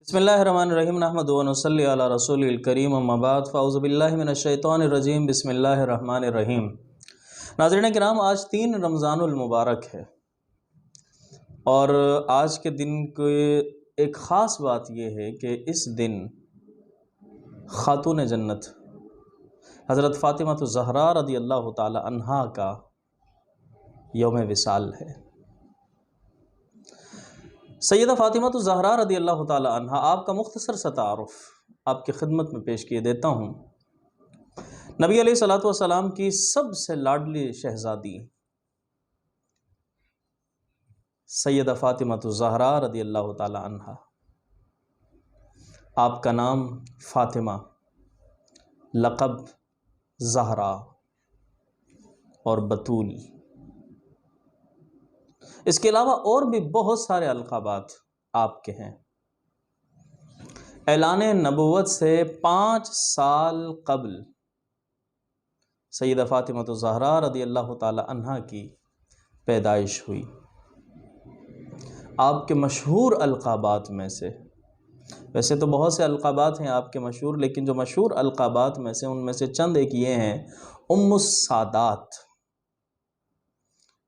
بسم اللہ الرحمن الرحیم نحمدہ و نصلی علی رسول الکریم اما بعد فاعوذ باللہ من الشیطان الرجیم بسم اللہ الرحمن الرحیم۔ ناظرین کرام، آج 3 رمضان المبارک ہے اور آج کے دن کی ایک خاص بات یہ ہے کہ اس دن خاتون جنت حضرت فاطمہ الزہرا رضی اللہ تعالی عنہا کا یوم وصال ہے۔ سیدہ فاطمہ الزہرا رضی اللہ تعالی عنہا، آپ کا مختصر سا تعارف آپ کی خدمت میں پیش کیے دیتا ہوں۔ نبی علیہ الصلوۃ والسلام کی سب سے لاڈلی شہزادی سیدہ فاطمہ الزہرا رضی اللہ تعالی عنہا، آپ کا نام فاطمہ، لقب زہرا اور بطول، اس کے علاوہ اور بھی بہت سارے القابات آپ کے ہیں۔ اعلان نبوت سے 5 سال قبل سیدہ فاطمہ الزہرا رضی اللہ تعالی عنہا کی پیدائش ہوئی۔ آپ کے مشہور القابات میں سے، ویسے تو بہت سے القابات ہیں آپ کے مشہور، لیکن جو مشہور القابات میں سے ان میں سے چند ایک یہ ہیں: ام السادات،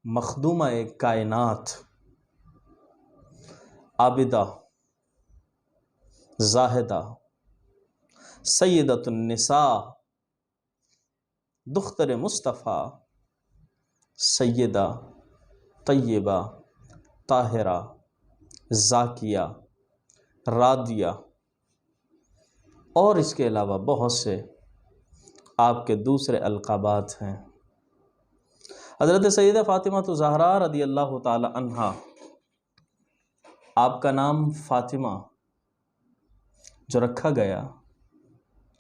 مخدومہ کائنات، عابدہ، زاہدہ، سیدۃ النساء، دختر مصطفیٰ، سیدہ، طیبہ، طاہرہ، زاکیہ، راضیہ، اور اس کے علاوہ بہت سے آپ کے دوسرے القابات ہیں۔ حضرت سیدہ فاطمہ الزہرا رضی اللہ تعالی عنہا، آپ کا نام فاطمہ جو رکھا گیا،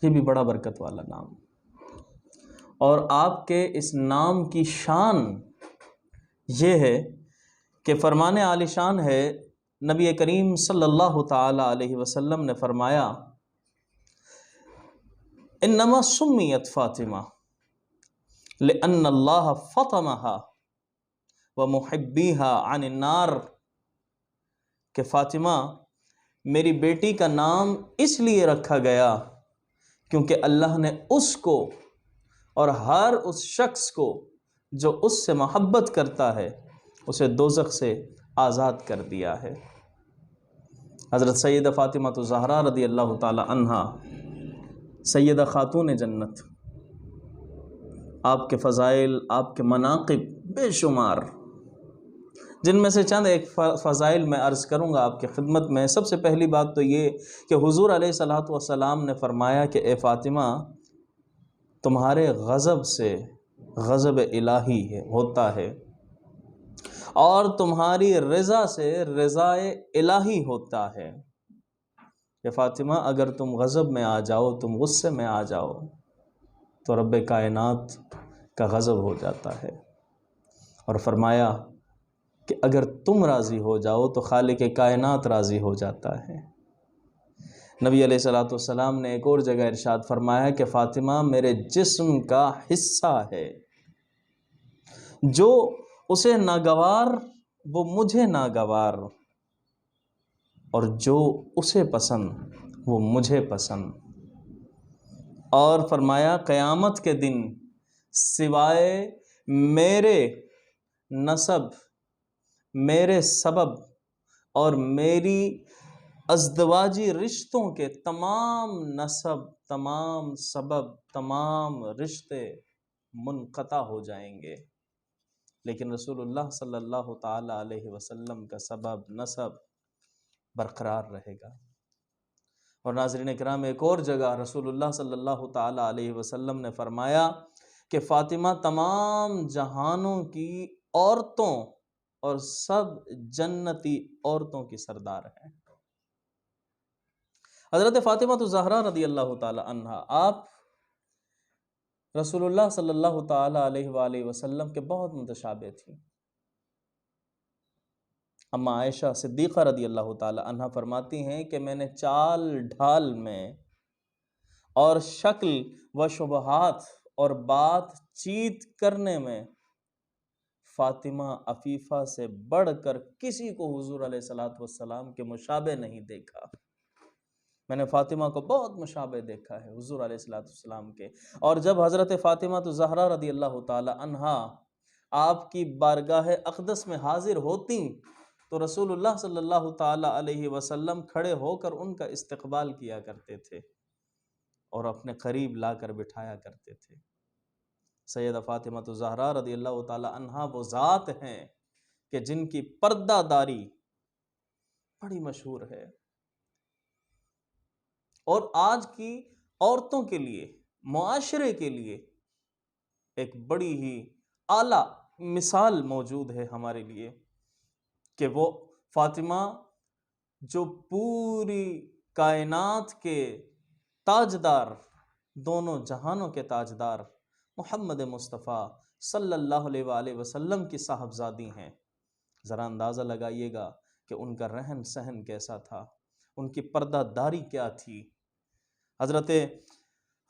یہ بھی بڑا برکت والا نام، اور آپ کے اس نام کی شان یہ ہے کہ فرمان عالی شان ہے، نبی کریم صلی اللہ تعالی علیہ وسلم نے فرمایا: انما سمیت فاطمہ لأن اللہ فطمہا ومحبیہا عن النار، کہ فاطمہ میری بیٹی کا نام اس لیے رکھا گیا کیونکہ اللہ نے اس کو اور ہر اس شخص کو جو اس سے محبت کرتا ہے اسے دوزخ سے آزاد کر دیا ہے۔ حضرت سیدہ فاطمہ الزہرا رضی اللہ تعالی عنہا، سیدہ خاتون جنت، آپ کے فضائل، آپ کے مناقب بے شمار، جن میں سے چند ایک فضائل میں عرض کروں گا آپ کی خدمت میں۔ سب سے پہلی بات تو یہ کہ حضور علیہ الصلوۃ والسلام نے فرمایا کہ اے فاطمہ، تمہارے غضب سے غضب الہی ہوتا ہے اور تمہاری رضا سے رضا الہی ہوتا ہے۔ کہ فاطمہ، اگر تم غضب میں آ جاؤ، تم غصے میں آ جاؤ تو رب کائنات کا غضب ہو جاتا ہے، اور فرمایا کہ اگر تم راضی ہو جاؤ تو خالق کائنات راضی ہو جاتا ہے۔ نبی علیہ الصلوۃ والسلام نے ایک اور جگہ ارشاد فرمایا کہ فاطمہ میرے جسم کا حصہ ہے، جو اسے ناگوار وہ مجھے ناگوار، اور جو اسے پسند وہ مجھے پسند۔ اور فرمایا قیامت کے دن سوائے میرے نسب، میرے سبب اور میری ازدواجی رشتوں کے تمام نسب، تمام سبب، تمام رشتے منقطع ہو جائیں گے، لیکن رسول اللہ صلی اللہ تعالی علیہ وسلم کا سبب، نسب برقرار رہے گا۔ اور ناظرین کرام، ایک اور جگہ رسول اللہ صلی اللہ تعالی علیہ وسلم نے فرمایا کہ فاطمہ تمام جہانوں کی عورتوں اور سب جنتی عورتوں کی سردار ہیں۔ حضرت فاطمہ الزہرا رضی اللہ تعالی عنہا، آپ رسول اللہ صلی اللہ تعالی علیہ وآلہ وسلم کے بہت متشابہ تھی۔ اما عائشہ صدیقہ رضی اللہ تعالی عنہا فرماتی ہیں کہ میں نے چال ڈھال میں اور شکل و شبہات اور بات چیت کرنے میں فاطمہ عفیفہ سے بڑھ کر کسی کو حضور علیہ الصلوۃ والسلام کے مشابہ نہیں دیکھا۔ میں نے فاطمہ کو بہت مشابہ دیکھا ہے حضور علیہ السلام کے۔ اور جب حضرت فاطمہ الزہرا رضی اللہ تعالی عنہا آپ کی بارگاہ اقدس میں حاضر ہوتی تو رسول اللہ صلی اللہ تعالی علیہ وسلم کھڑے ہو کر ان کا استقبال کیا کرتے تھے اور اپنے قریب لا کر بٹھایا کرتے تھے۔ سیدہ فاطمہ الزہرا رضی اللہ تعالی عنہا وہ ذات ہیں کہ جن کی پردہ داری بڑی مشہور ہے، اور آج کی عورتوں کے لیے، معاشرے کے لیے ایک بڑی ہی اعلیٰ مثال موجود ہے ہمارے لیے کہ وہ فاطمہ جو پوری کائنات کے تاجدار، دونوں جہانوں کے تاجدار محمد مصطفیٰ صلی اللہ علیہ وآلہ وسلم کی صاحبزادی ہیں۔ ذرا اندازہ لگائیے گا کہ ان کا رہن سہن کیسا تھا، ان کی پردہ داری کیا تھی۔ حضرت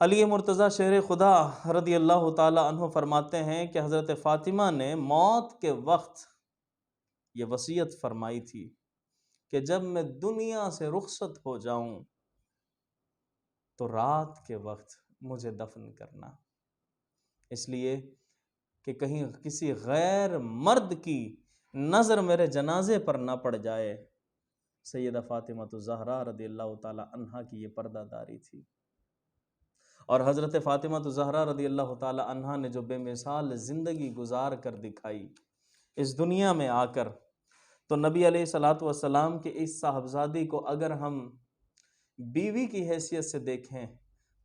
علی مرتضیٰ شیر خدا رضی اللہ تعالی عنہ فرماتے ہیں کہ حضرت فاطمہ نے موت کے وقت یہ وصیت فرمائی تھی کہ جب میں دنیا سے رخصت ہو جاؤں تو رات کے وقت مجھے دفن کرنا، اس لیے کہ کہیں کسی غیر مرد کی نظر میرے جنازے پر نہ پڑ جائے۔ سیدہ فاطمہ الزہرا رضی اللہ تعالی عنہا کی یہ پردہ داری تھی۔ اور حضرت فاطمہ الزہرا رضی اللہ تعالی عنہا نے جو بے مثال زندگی گزار کر دکھائی اس دنیا میں آ کر، تو نبی علیہ الصلوۃ والسلام کے اس صاحبزادی کو اگر ہم بیوی کی حیثیت سے دیکھیں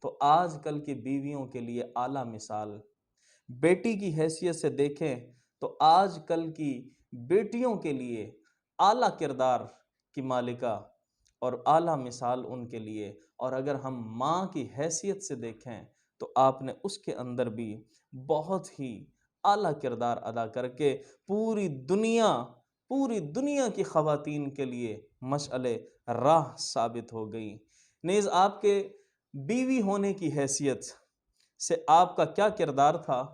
تو آج کل کی بیویوں کے لیے اعلیٰ مثال، بیٹی کی حیثیت سے دیکھیں تو آج کل کی بیٹیوں کے لیے اعلیٰ کردار کی مالکہ اور اعلیٰ مثال ان کے لیے، اور اگر ہم ماں کی حیثیت سے دیکھیں تو آپ نے اس کے اندر بھی بہت ہی اعلیٰ کردار ادا کر کے پوری دنیا کی خواتین کے لیے مشعل راہ ثابت ہو گئی۔ نیز آپ کے بیوی ہونے کی حیثیت سے آپ کا کیا کردار تھا،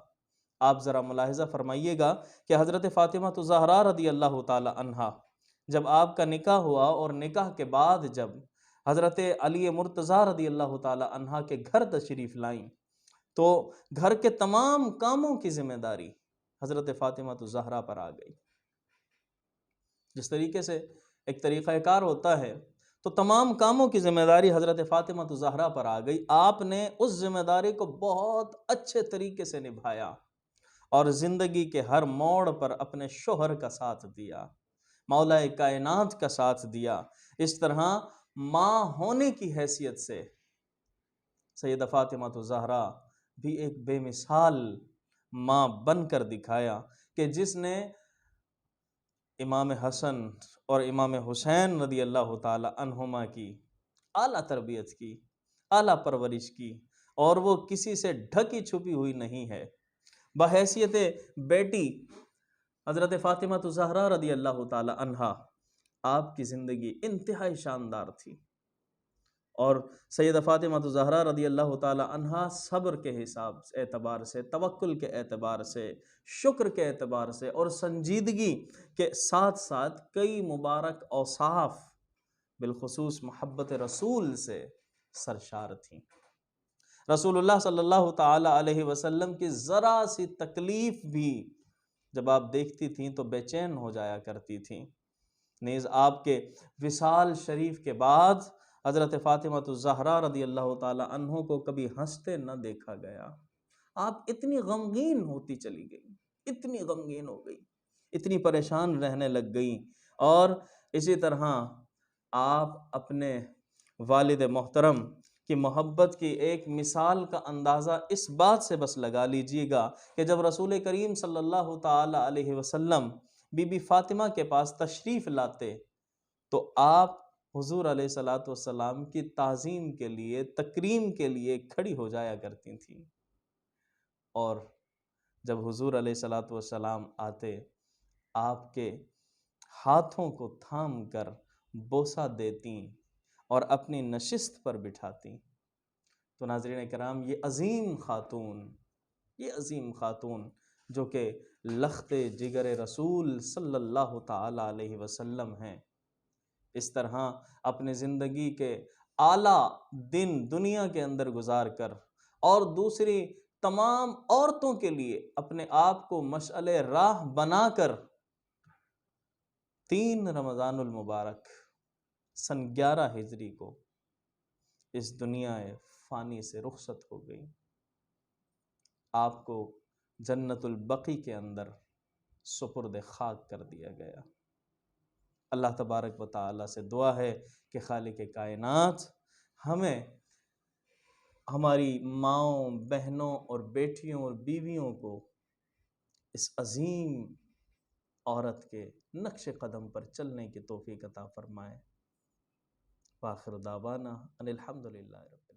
آپ ذرا ملاحظہ فرمائیے گا کہ حضرت فاطمہ الزہرا رضی اللہ تعالی عنہا جب آپ کا نکاح ہوا اور نکاح کے بعد جب حضرت علی مرتضیٰ رضی اللہ تعالی عنہا کے گھر تشریف لائیں تو گھر کے تمام کاموں کی ذمہ داری حضرت فاطمہ الزہرا پر آ گئی۔ جس طریقے سے ایک طریقہ کار ہوتا ہے تو تمام کاموں کی ذمہ داری حضرت فاطمہ الزہرا پر آ گئی۔ آپ نے اس ذمہ داری کو بہت اچھے طریقے سے نبھایا اور زندگی کے ہر موڑ پر اپنے شوہر کا ساتھ دیا، مولا کائنات کا ساتھ دیا۔ اس طرح ماں ہونے کی حیثیت سے سیدہ فاطمہ الزہرا بھی ایک بے مثال ماں بن کر دکھایا کہ جس نے امام حسن اور امام حسین رضی اللہ تعالی عنہما کی اعلیٰ تربیت کی، اعلیٰ پرورش کی، اور وہ کسی سے ڈھکی چھپی ہوئی نہیں ہے۔ بحیثیت بیٹی حضرت فاطمہ الزہرا رضی اللہ تعالی عنہا آپ کی زندگی انتہائی شاندار تھی، اور سیدہ فاطمہ الزہرا رضی اللہ تعالی عنہا صبر کے اعتبار سے، توکل کے اعتبار سے، شکر کے اعتبار سے اور سنجیدگی کے ساتھ ساتھ کئی مبارک اوصاف بالخصوص محبت رسول سے سرشار تھیں۔ رسول اللہ صلی اللہ تعالی علیہ وسلم کی ذرا سی تکلیف بھی جب آپ دیکھتی تھیں تو بے چین ہو جایا کرتی تھیں۔ نیز آپ کے وصال شریف کے بعد حضرت فاطمہ الزہرا رضی اللہ تعالی عنہ کو کبھی ہنستے نہ دیکھا گیا۔ آپ اتنی غمگین ہوتی چلی گئی، اتنی غمگین ہو گئی، اتنی پریشان رہنے لگ گئی، اور اسی طرح آپ اپنے والد محترم کی محبت کی ایک مثال کا اندازہ اس بات سے بس لگا لیجئے گا کہ جب رسول کریم صلی اللہ تعالی علیہ وسلم بی بی فاطمہ کے پاس تشریف لاتے تو آپ حضور علیہ الصلوۃ والسلام کی تعظیم کے لیے، تکریم کے لیے کھڑی ہو جایا کرتی تھیں، اور جب حضور علیہ الصلوۃ والسلام آتے آپ کے ہاتھوں کو تھام کر بوسہ دیتی اور اپنی نشست پر بٹھاتی۔ تو ناظرین کرام، یہ عظیم خاتون جو کہ لخت جگر رسول صلی اللہ تعالی علیہ وسلم ہیں، اس طرح اپنے زندگی کے اعلیٰ دن دنیا کے اندر گزار کر اور دوسری تمام عورتوں کے لیے اپنے آپ کو مشعل راہ بنا کر 3 رمضان المبارک سن 11 ہجری کو اس دنیا فانی سے رخصت ہو گئی۔ آپ کو جنت البقیع کے اندر سپرد خاک کر دیا گیا۔ اللہ تبارک و تعالی سے دعا ہے کہ خالق کائنات ہمیں ہماری ماؤں، بہنوں اور بیٹیوں اور بیویوں کو اس عظیم عورت کے نقش قدم پر چلنے کی توفیق عطا فرمائے۔ وآخر دعوانا ان الحمدللہ رب